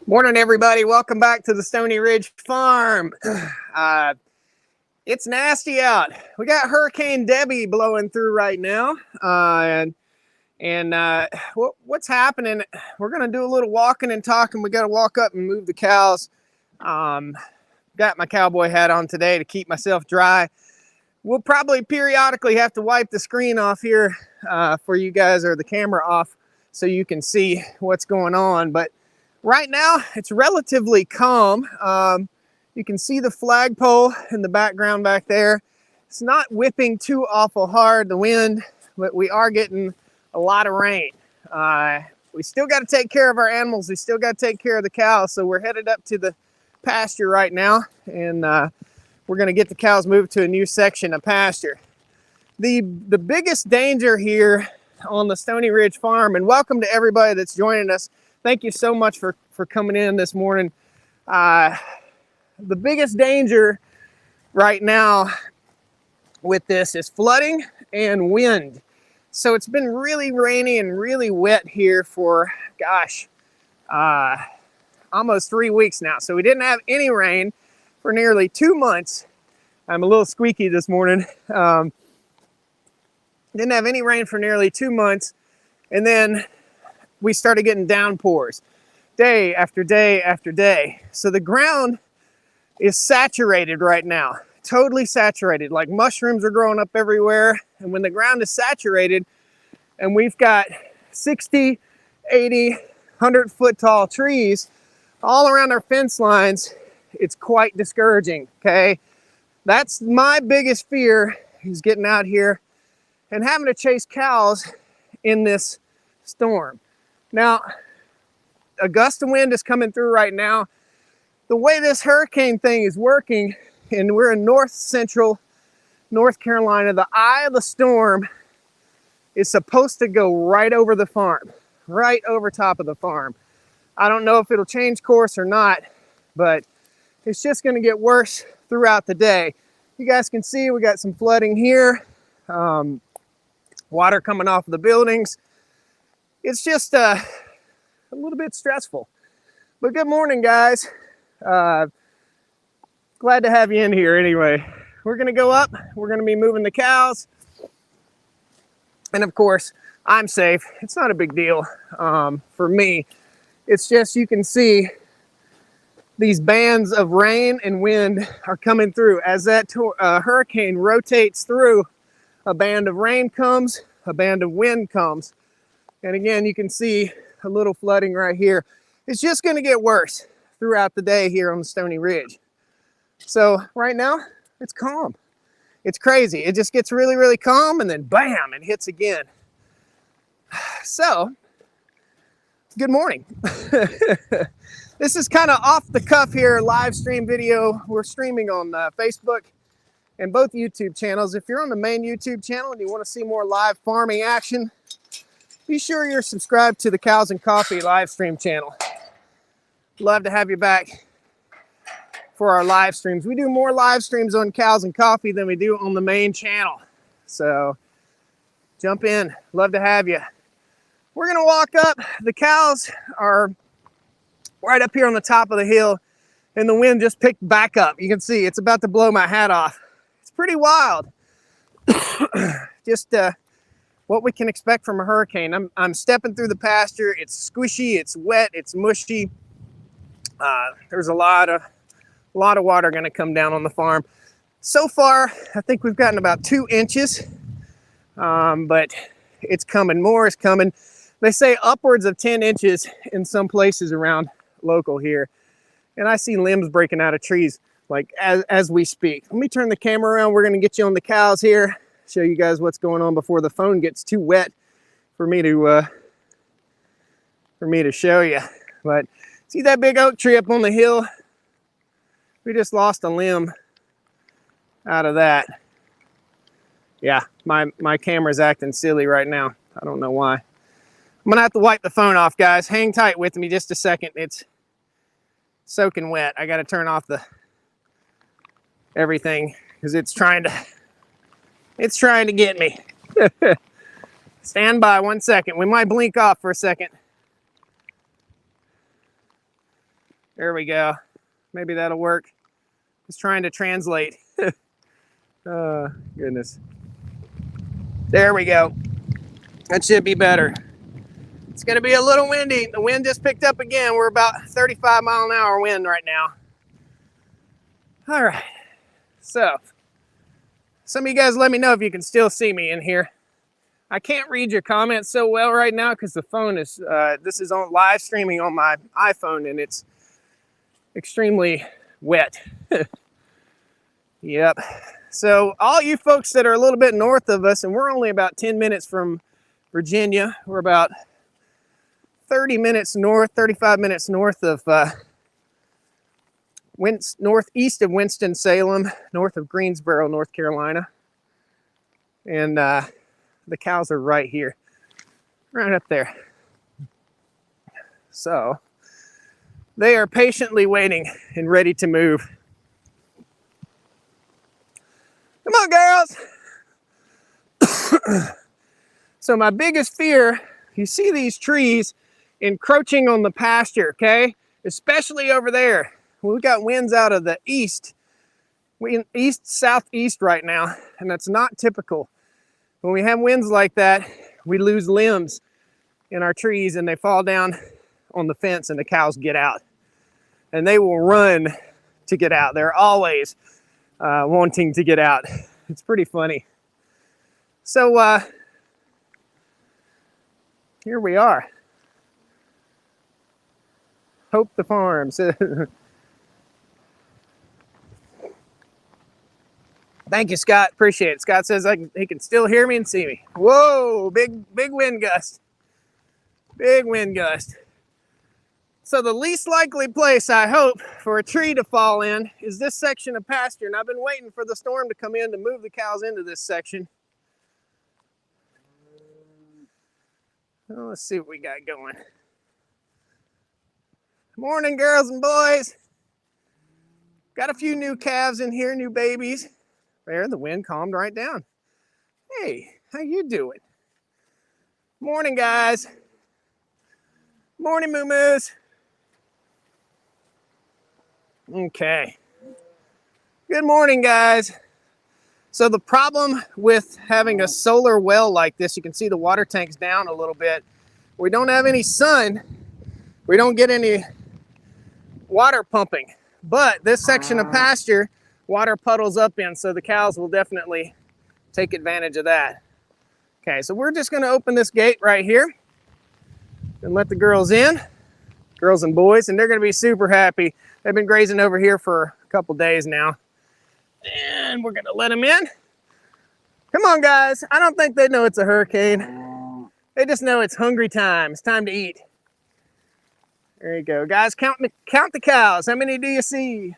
Morning, everybody. Welcome back to the Stony Ridge Farm. It's nasty out. We got Hurricane Debbie blowing through right now. What's happening? We're going to do a little walking and talking. We got to walk up and move the cows. Got my cowboy hat on today to keep myself dry. We'll probably periodically have to wipe the screen off here for you guys, or the camera off, so you can see what's going on. But right now, it's relatively calm. You can see the flagpole in the background back there. It's not whipping too awful hard, the wind, but we are getting a lot of rain. We still got to take care of our animals. We still got to take care of the cows. So we're headed up to the pasture right now, and we're going to get the cows moved to a new section of pasture. The biggest danger here on the Stony Ridge Farm, and welcome to everybody that's joining us. Thank you so much for coming in this morning. The biggest danger right now with this is flooding and wind. So it's been really rainy and really wet here for, gosh, almost 3 weeks now. So we didn't have any rain for nearly 2 months. I'm a little squeaky this morning. Didn't have any rain for nearly 2 months. And then we started getting downpours day after day after day. So the ground is saturated right now, totally saturated. Like mushrooms are growing up everywhere. And when the ground is saturated and we've got 60, 80, 100-foot tall trees all around our fence lines, it's quite discouraging, okay? That's my biggest fear, is getting out here and having to chase cows in this storm. Now, a gust of wind is coming through right now. The way this hurricane thing is working, and we're in north central North Carolina, the eye of the storm is supposed to go right over the farm, right over top of the farm. I don't know if it'll change course or not, but it's just going to get worse throughout the day. You guys can see we got some flooding here, water coming off of the buildings. It's just a little bit stressful. But good morning, guys. Glad to have you in here anyway. We're going to go up. We're going to be moving the cows. And of course, I'm safe. It's not a big deal for me. It's just, you can see these bands of rain and wind are coming through. As that hurricane rotates through, a band of rain comes, a band of wind comes. And again, you can see a little flooding right here. It's just going to get worse throughout the day here on the Stony Ridge. So right now, it's calm. It's crazy. It just gets really, really calm, and then bam, it hits again. So, good morning. This is kind of off the cuff here, live stream video. We're streaming on Facebook and both YouTube channels. If you're on the main YouTube channel and you want to see more live farming action, be sure you're subscribed to the Cows and Coffee live stream channel. Love to have you back for our live streams. We do more live streams on Cows and Coffee than we do on the main channel. So jump in. Love to have you. We're going to walk up. The cows are right up here on the top of the hill, and the wind just picked back up. You can see it's about to blow my hat off. It's pretty wild. Just what we can expect from a hurricane. I'm stepping through the pasture. It's squishy, it's wet, it's mushy. There's a lot of water going to come down on the farm. So far, I think we've gotten about 2 inches, but it's coming. More is coming. They say upwards of 10 inches in some places around local here. And I see limbs breaking out of trees like as we speak. Let me turn the camera around. We're going to get you on the cows here, show you guys what's going on before the phone gets too wet for me to show you. But see that big oak tree up on the hill? We just lost a limb out of that. Yeah, my camera's acting silly right now. I don't know why. I'm gonna have to wipe the phone off, guys. Hang tight with me just a second. It's soaking wet. I gotta turn off the everything because it's trying to get me. Stand by 1 second. We might blink off for a second. There we go. Maybe that'll work. Just trying to translate. Oh, goodness. There we go. That should be better. It's going to be a little windy. The wind just picked up again. We're about 35 mile an hour wind right now. All right. So, some of you guys let me know if you can still see me in here. I can't read your comments so well right now because the phone is, this is on live streaming on my iPhone and it's extremely wet. Yep. So all you folks that are a little bit north of us, and we're only about 10 minutes from Virginia, we're about 30 minutes north, 35 minutes north of, northeast of Winston-Salem, north of Greensboro, North Carolina. And the cows are right here, right up there. So they are patiently waiting and ready to move. Come on, girls. So my biggest fear, you see these trees encroaching on the pasture, okay? Especially over there. We've got winds out of the east, southeast right now, and that's not typical. When we have winds like that, we lose limbs in our trees and they fall down on the fence and the cows get out. And they will run to get out. They're always wanting to get out. It's pretty funny. So here we are. Hope the Farms. Thank you, Scott. Appreciate it. Scott says he can still hear me and see me. Whoa, big wind gust. Big wind gust. So the least likely place, I hope, for a tree to fall in is this section of pasture. And I've been waiting for the storm to come in to move the cows into this section. Well, let's see what we got going. Morning, girls and boys. Got a few new calves in here, new babies. There, the wind calmed right down. Hey, how you doing? Morning, guys. Morning, moo-moos. Okay. Good morning, guys. So the problem with having a solar well like this, you can see the water tank's down a little bit. We don't have any sun. We don't get any water pumping. But this section of pasture, water puddles up in, so the cows will definitely take advantage of that. Okay, so we're just gonna open this gate right here and let the girls in, girls and boys, and they're gonna be super happy. They've been grazing over here for a couple days now. And we're gonna let them in. Come on, guys. I don't think they know it's a hurricane. They just know it's hungry time. It's time to eat. There you go. Guys, count the cows. How many do you see?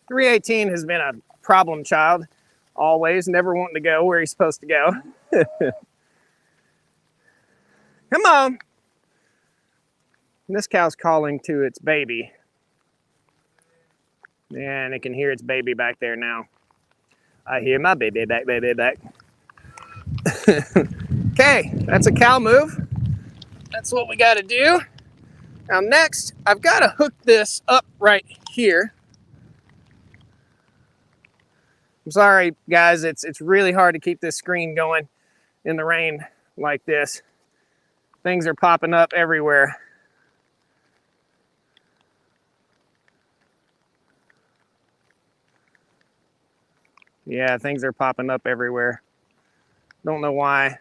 318 has been a problem child. Always, never wanting to go where he's supposed to go. Come on. And this cow's calling to its baby. And it can hear its baby back there now. I hear my baby back, baby back. Okay, that's a cow move. That's what we gotta do. Now next, I've gotta hook this up right here. I'm sorry, guys, it's really hard to keep this screen going in the rain like this. Things are popping up everywhere. Yeah, things are popping up everywhere. Don't know why.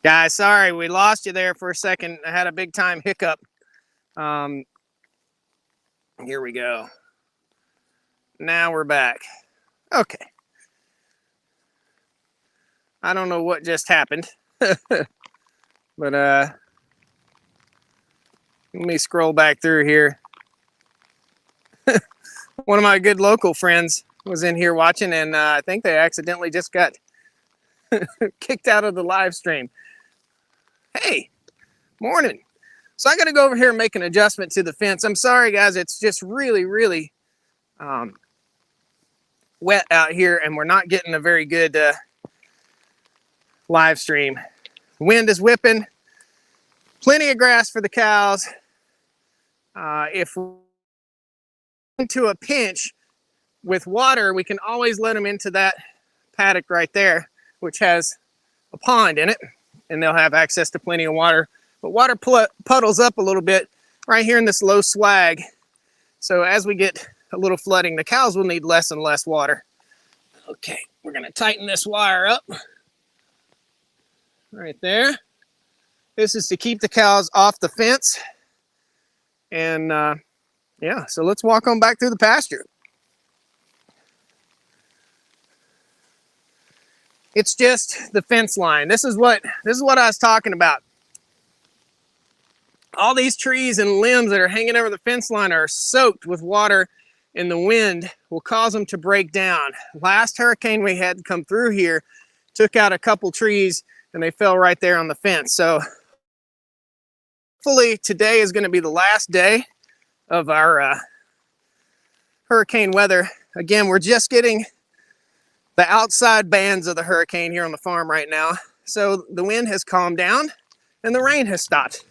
Guys, sorry, we lost you there for a second. I had a big time hiccup. Here we go. Now we're back. Okay. I don't know what just happened, but let me scroll back through here. One of my good local friends was in here watching, and I think they accidentally just got kicked out of the live stream. Hey, morning. So I got to go over here and make an adjustment to the fence. I'm sorry, guys. It's just really, really wet out here, and we're not getting a very good live stream. Wind is whipping. Plenty of grass for the cows. If we're into a pinch with water, we can always let them into that paddock right there, which has a pond in it, and they'll have access to plenty of water. But water puddles up a little bit right here in this low swag. So as we get a little flooding, the cows will need less and less water. Okay, we're gonna tighten this wire up right there. This is to keep the cows off the fence. And yeah, so let's walk on back through the pasture. It's just the fence line. This is what I was talking about. All these trees and limbs that are hanging over the fence line are soaked with water, and the wind will cause them to break down. Last hurricane we had come through here took out a couple trees, and they fell right there on the fence. So hopefully today is going to be the last day of our hurricane weather. Again, we're just getting the outside bands of the hurricane here on the farm right now. So the wind has calmed down and the rain has stopped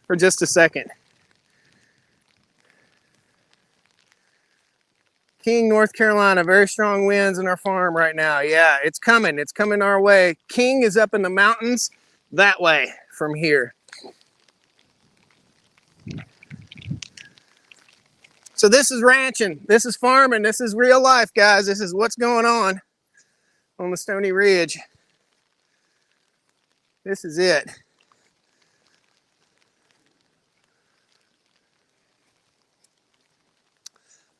for just a second. King, North Carolina, very strong winds in our farm right now. Yeah, it's coming. It's coming our way. King is up in the mountains that way from here. So this is ranching. This is farming. This is real life, guys. This is what's going on the Stony Ridge. This is it.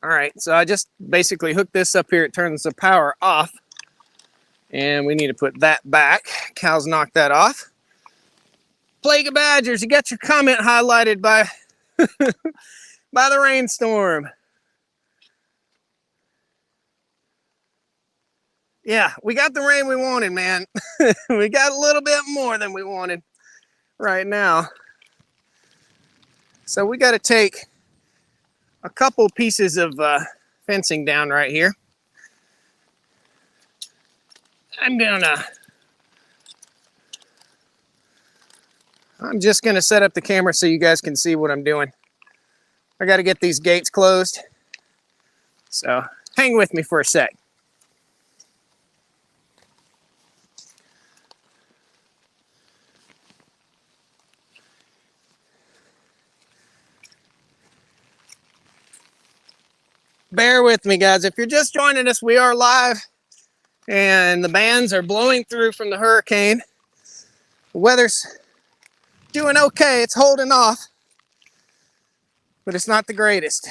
All right, so I just basically hooked this up here. It turns the power off. And we need to put that back. Cows knocked that off. Plague of badgers, you got your comment highlighted by, by the rainstorm. Yeah, we got the rain we wanted, man. We got a little bit more than we wanted right now. So we got to take a couple pieces of fencing down right here. I'm just gonna set up the camera so you guys can see what I'm doing. I got to get these gates closed. So hang with me for a sec. Bear with me, guys. If you're just joining us, we are live and the bands are blowing through from the hurricane. The weather's doing okay. It's holding off, but it's not the greatest.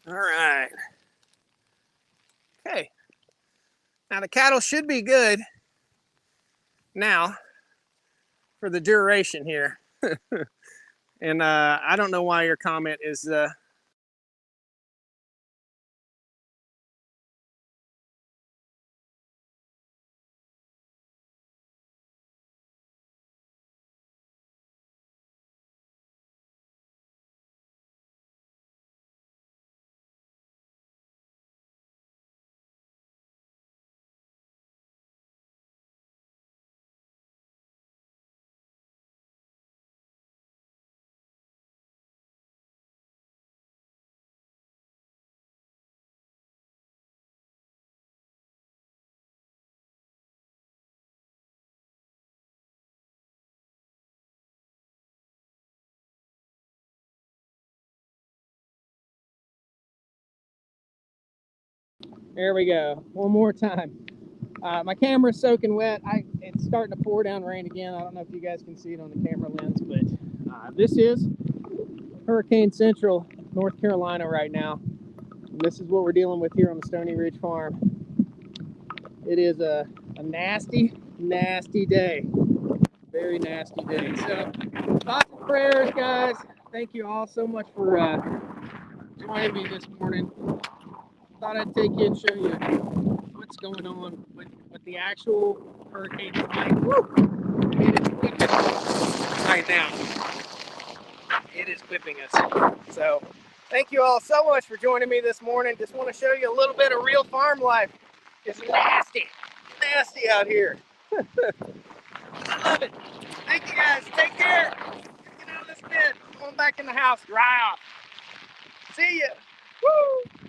All right. Okay. Now the cattle should be good now for the duration here. And I don't know why your comment is There we go. One more time. My camera's soaking wet. It's starting to pour down rain again. I don't know if you guys can see it on the camera lens, but this is Hurricane Central, North Carolina right now. And this is what we're dealing with here on the Stony Ridge Farm. It is a nasty, nasty day. Very nasty day. So, thoughts and prayers, guys. Thank you all so much for joining me this morning. Thought I'd take you and show you what's going on with the actual hurricane tonight. It is whipping us right now. It is whipping us. So, thank you all so much for joining me this morning. Just want to show you a little bit of real farm life. It's nasty, nasty out here. I love it. Thank you guys. Take care. Get out of this bed. Going back in the house. Dry off. See ya. Woo!